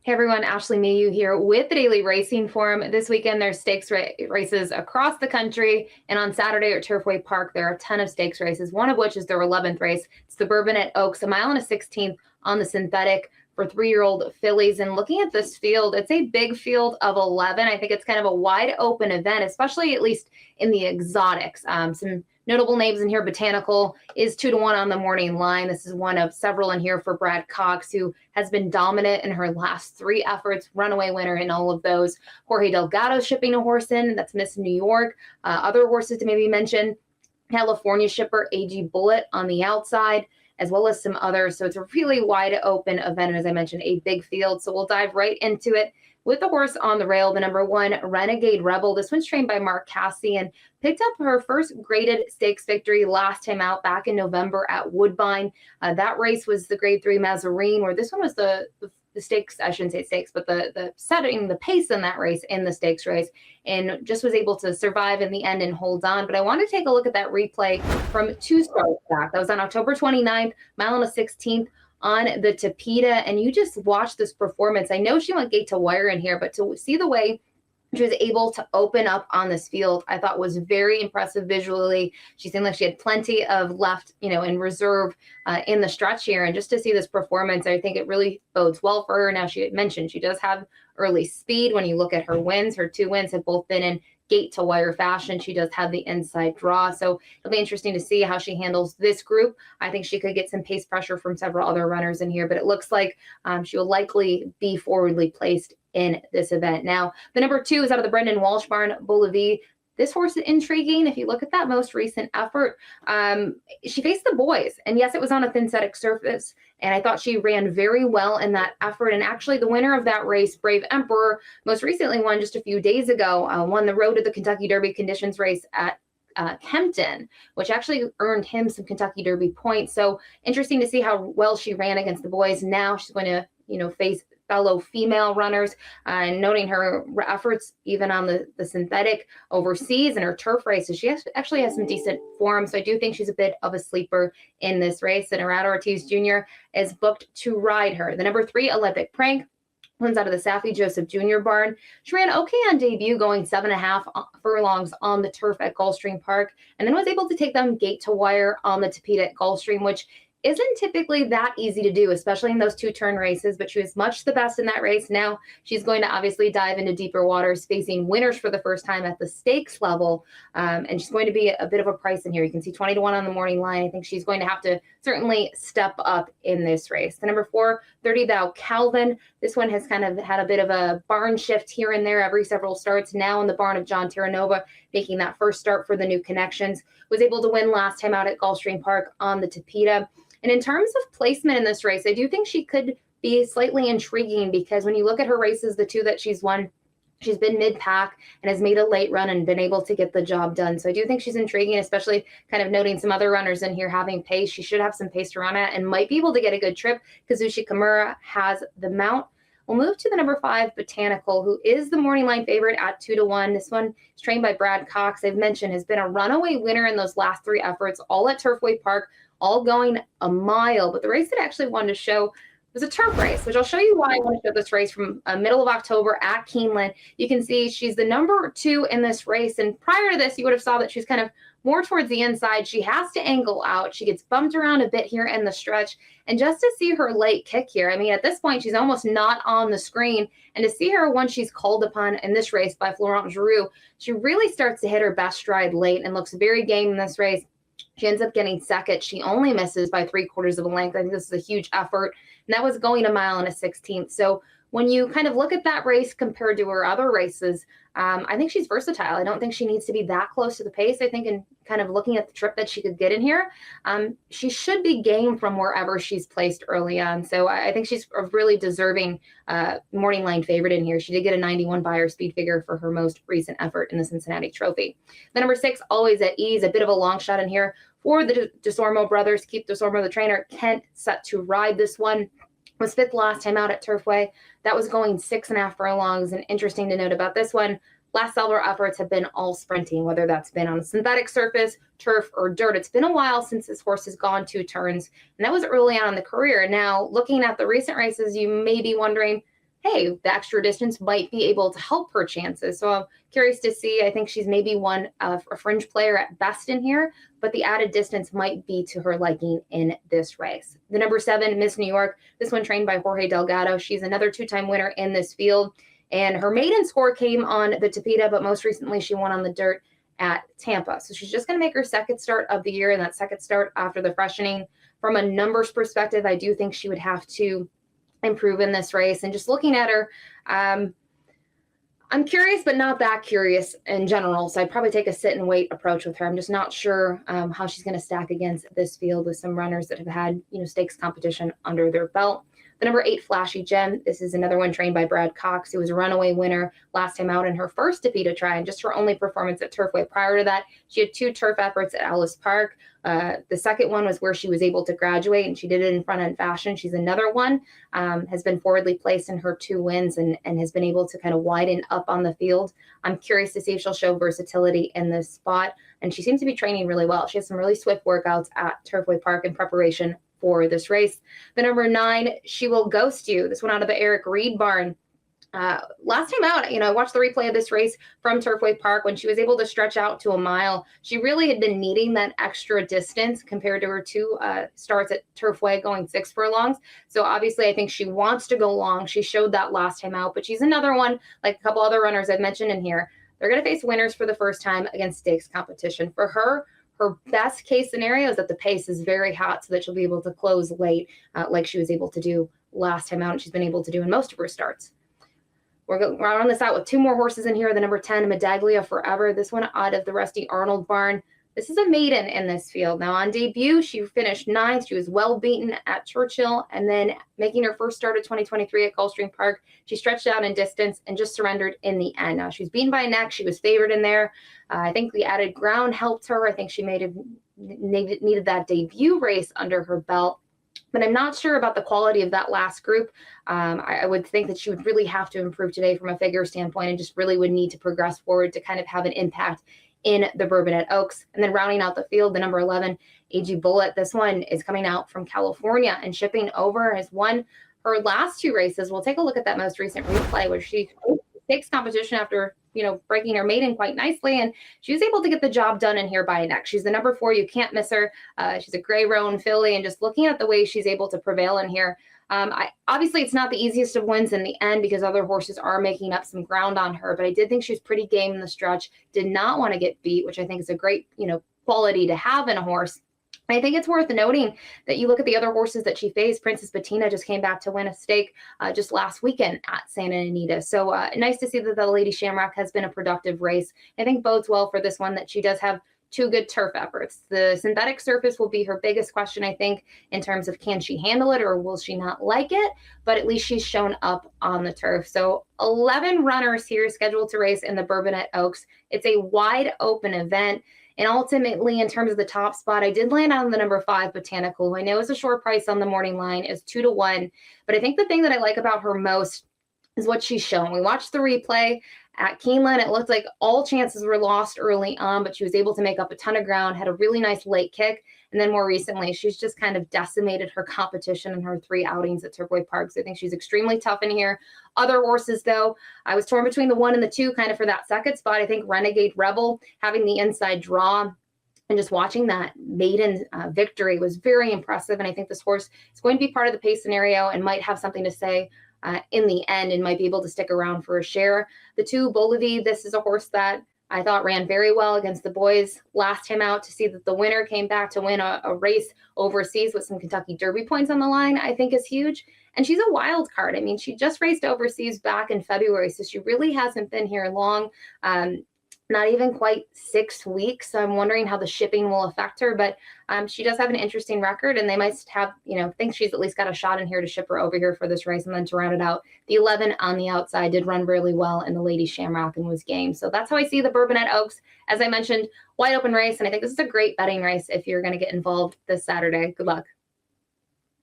Hey everyone, Ashley Mailloux here with the Daily Racing Forum. This weekend there's stakes races across the country, and on Saturday at Turfway Park there are a ton of stakes races, one of which is their 11th race. It's the Bourbonette Oaks, a mile and a 16th on the synthetic for 3-year-old fillies. And looking at this field, it's a big field of 11. I think it's kind of a wide open event, especially at least in the exotics. Some notable names in here. Botanical is 2-1 on the morning line. This is one of several in here for Brad Cox, who has been dominant in her last 3 efforts, runaway winner in all of those. Jorge Delgado shipping a horse in. That's Miss New York. Other horses to maybe mention, California shipper AG Bullet on the outside, as well as some others. So it's a really wide open event. And as I mentioned, a big field. So we'll dive right into it with the horse on the rail, the number 1, Renegade Rebel. This one's trained by Mark Cassidy and picked up her first graded stakes victory last time out back in November at Woodbine. That race was the Grade 3 Mazarine, where this one was the stakes, I shouldn't say stakes, but the setting, the pace in that race, in the stakes race, and just was able to survive in the end and hold on. But I want to take a look at that replay from 2 starts back. That was on October 29th, mile and a 16th on the Tapeta, and you just watch this performance. I know she went gate to wire in here, but to see the way she was able to open up on this field, I thought was very impressive visually. She seemed like she had plenty of left, in reserve in the stretch here. And just to see this performance, I think it really bodes well for her. Now, she had mentioned she does have early speed. When you look at her wins, her 2 wins have both been in gate to wire fashion. She does have the inside draw. So it'll be interesting to see how she handles this group. I think she could get some pace pressure from several other runners in here, but it looks like she will likely be forwardly placed in this event. Now, the number 2 is out of the Brendan Walsh barn, Boulevis. This horse is intriguing. If you look at that most recent effort, she faced the boys. And yes, it was on a synthetic surface. And I thought she ran very well in that effort. And actually, the winner of that race, Brave Emperor, most recently won just a few days ago, won the Road to the Kentucky Derby conditions race at Kempton, which actually earned him some Kentucky Derby points. So interesting to see how well she ran against the boys. Now she's going to, face fellow female runners, noting her efforts even on the synthetic overseas and her turf races. She actually has some decent form, so I do think she's a bit of a sleeper in this race. And Arado Ortiz Jr. is booked to ride her. The number 3, Olympic Prank, one's out of the Safi Joseph Jr. barn. She ran okay on debut, going 7.5 furlongs on the turf at Gulfstream Park, and then was able to take them gate to wire on the Tapeta at Gulfstream, which isn't typically that easy to do, especially in those 2-turn races, but she was much the best in that race. Now she's going to obviously dive into deeper waters, facing winners for the first time at the stakes level, and she's going to be a bit of a price in here. You can see 20-1 on the morning line. I think she's going to have to certainly step up in this race. The number 4, 30 Thou Calvin. This one has kind of had a bit of a barn shift here and there every several starts. Now in the barn of John Terranova, making that first start for the New Connections. Was able to win last time out at Gulfstream Park on the Tapeta. And in terms of placement in this race, I do think she could be slightly intriguing, because when you look at her races, the 2 that she's won, she's been mid-pack and has made a late run and been able to get the job done. So I do think she's intriguing, especially kind of noting some other runners in here having pace. She should have some pace to run at and might be able to get a good trip. Kazushi Kimura has the mount. We'll move to the number 5, Botanical, who is the morning line favorite at 2-1. This one is trained by Brad Cox. I've mentioned has been a runaway winner in those last 3 efforts, all at Turfway Park, all going a mile. But the race that I actually wanted to show was a turf race, which I'll show you why I want to show this race from middle of October at Keeneland. You can see she's the number 2 in this race. And prior to this, you would have saw that she's kind of more towards the inside. She has to angle out. She gets bumped around a bit here in the stretch. And just to see her late kick here, I mean, at this point, she's almost not on the screen. And to see her once she's called upon in this race by Florent Giroux, she really starts to hit her best stride late and looks very game in this race. She ends up getting second. She only misses by 3/4 of a length. I think this is a huge effort. And that was going a mile and a 16th. So when you kind of look at that race compared to her other races, I think she's versatile. I don't think she needs to be that close to the pace. I think in kind of looking at the trip that she could get in here, she should be game from wherever she's placed early on. So I think she's a really deserving morning line favorite in here. She did get a 91 buyer speed figure for her most recent effort in the Cincinnati Trophy. The number 6, Always at Ease, a bit of a long shot in here for the DeSormo brothers. Keith DeSormo, the trainer, Kent, set to ride this one. Was 5th last time out at Turfway. That was going 6.5 furlongs. And interesting to note about this one, last several efforts have been all sprinting, whether that's been on a synthetic surface, turf, or dirt. It's been a while since this horse has gone 2 turns, and that was early on in the career. Now, looking at the recent races, you may be wondering, hey, the extra distance might be able to help her chances. So I'm curious to see. I think she's maybe a fringe player at best in here, but the added distance might be to her liking in this race. The number 7, Miss New York, this one trained by Jorge Delgado. She's another 2-time winner in this field, and her maiden score came on the Tapeta, but most recently she won on the dirt at Tampa. So she's just going to make her second start of the year, and that second start after the freshening. From a numbers perspective, I do think she would have to improve in this race. And just looking at her, I'm curious, but not that curious in general. So I'd probably take a sit and wait approach with her. I'm just not sure how she's going to stack against this field with some runners that have had, stakes competition under their belt. The number 8, Flashy Gem. This is another one trained by Brad Cox, who was a runaway winner last time out in her first Tapeta try, and just her only performance at Turfway. Prior to that, she had 2 turf efforts at Ellis Park. The second one was where she was able to graduate, and she did it in front-end fashion. She's another one, has been forwardly placed in her 2 wins and has been able to kind of widen up on the field. I'm curious to see if she'll show versatility in this spot, and she seems to be training really well. She has some really swift workouts at Turfway Park in preparation for this race. The number 9, She Will Ghost You. This one out of the Eric Reed barn. Last time out, I watched the replay of this race from Turfway Park when she was able to stretch out to a mile. She really had been needing that extra distance compared to her 2 starts at Turfway going 6 furlongs. So obviously I think she wants to go long. She showed that last time out, but she's another one, like a couple other runners I've mentioned in here. They're going to face winners for the first time against stakes competition. For her best case scenario is that the pace is very hot so that she'll be able to close late like she was able to do last time out, and she's been able to do in most of her starts. We're on this out with 2 more horses in here. The number 10, Medaglia Forever. This one out of the Rusty Arnold barn. This is a maiden in this field. Now, on debut, she finished 9th. She was well beaten at Churchill, and then making her first start of 2023 at Gulfstream Park, she stretched out in distance and just surrendered in the end. Now, she was beaten by a neck. She was favored in there. I think the added ground helped her. I think she may have needed that debut race under her belt. But I'm not sure about the quality of that last group. I would think that she would really have to improve today from a figure standpoint and just really would need to progress forward to kind of have an impact in the Bourbonette Oaks. And then rounding out the field, the number 11, AG Bullet. This one is coming out from California and shipping over, has won her last 2 races. We'll take a look at that most recent replay where she takes competition after breaking her maiden quite nicely, and she was able to get the job done in here by a neck. She's the number 4. You can't miss her. She's a gray roan filly, and just looking at the way she's able to prevail in here, obviously it's not the easiest of wins in the end because other horses are making up some ground on her, but I did think she was pretty game in the stretch, did not want to get beat, which I think is a great quality to have in a horse. I think it's worth noting that you look at the other horses that she faced. Princess Bettina just came back to win a stake just last weekend at Santa Anita. So nice to see that the Lady Shamrock has been a productive race. I think bodes well for this one that she does have 2 good turf efforts. The synthetic surface will be her biggest question, I think, in terms of can she handle it or will she not like it? But at least she's shown up on the turf. So 11 runners here scheduled to race in the Bourbonette Oaks. It's a wide open event. And ultimately, in terms of the top spot, I did land on the number 5, Botanical, who I know is a short price on the morning line, is 2-1. But I think the thing that I like about her most is what she's shown. We watched the replay at Keeneland. It looked like all chances were lost early on, but she was able to make up a ton of ground, had a really nice late kick. And then more recently, she's just kind of decimated her competition in her 3 outings at Turfway Park. So I think she's extremely tough in here. Other horses, though, I was torn between the 1 and the 2 kind of for that second spot. I think Renegade Rebel having the inside draw and just watching that maiden victory was very impressive. And I think this horse is going to be part of the pace scenario and might have something to say in the end and might be able to stick around for a share. The 2, Bolivar, this is a horse that I thought ran very well against the boys last time out. To see that the winner came back to win a race overseas with some Kentucky Derby points on the line, I think is huge. And she's a wild card. I mean, she just raced overseas back in February, so she really hasn't been here long. Not even quite 6 weeks. So I'm wondering how the shipping will affect her, but she does have an interesting record, and they might have, think she's at least got a shot in here to ship her over here for this race. And then to round it out, the 11 on the outside did run really well in the Lady Shamrock and was game. So that's how I see the Bourbonette Oaks. As I mentioned, wide open race. And I think this is a great betting race if you're going to get involved this Saturday. Good luck.